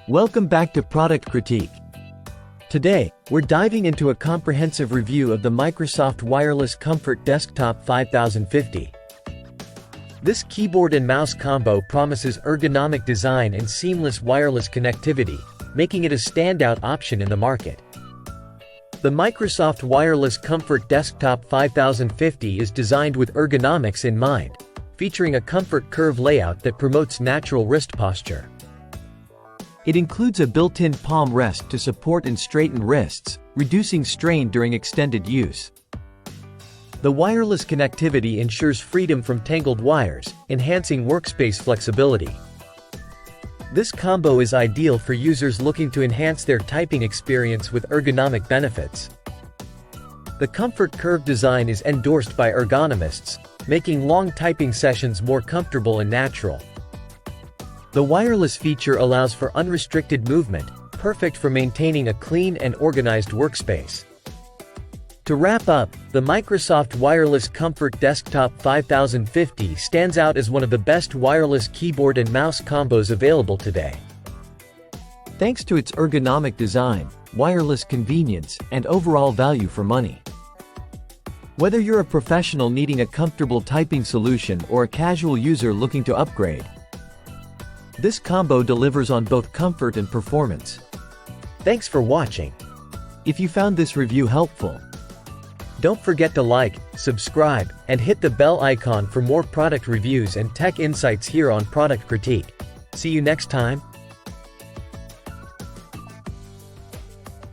Welcome back to Product Critique. Today, we're diving into a comprehensive review of the Microsoft Wireless Comfort Desktop 5050. This keyboard and mouse combo promises ergonomic design and seamless wireless connectivity, making it a standout option in the market. The Microsoft Wireless Comfort Desktop 5050 is designed with ergonomics in mind, featuring a comfort curve layout that promotes natural wrist posture. It includes a built-in palm rest to support and straighten wrists, reducing strain during extended use. The wireless connectivity ensures freedom from tangled wires, enhancing workspace flexibility. This combo is ideal for users looking to enhance their typing experience with ergonomic benefits. The comfort curve design is endorsed by ergonomists, making long typing sessions more comfortable and natural. The wireless feature allows for unrestricted movement, perfect for maintaining a clean and organized workspace. To wrap up, the Microsoft Wireless Comfort Desktop 5050 stands out as one of the best wireless keyboard and mouse combos available today. Thanks to its ergonomic design, wireless convenience, and overall value for money. Whether you're a professional needing a comfortable typing solution or a casual user looking to upgrade, this combo delivers on both comfort and performance. Thanks for watching. If you found this review helpful, don't forget to like, subscribe, and hit the bell icon for more product reviews and tech insights here on Product Critique. See you next time.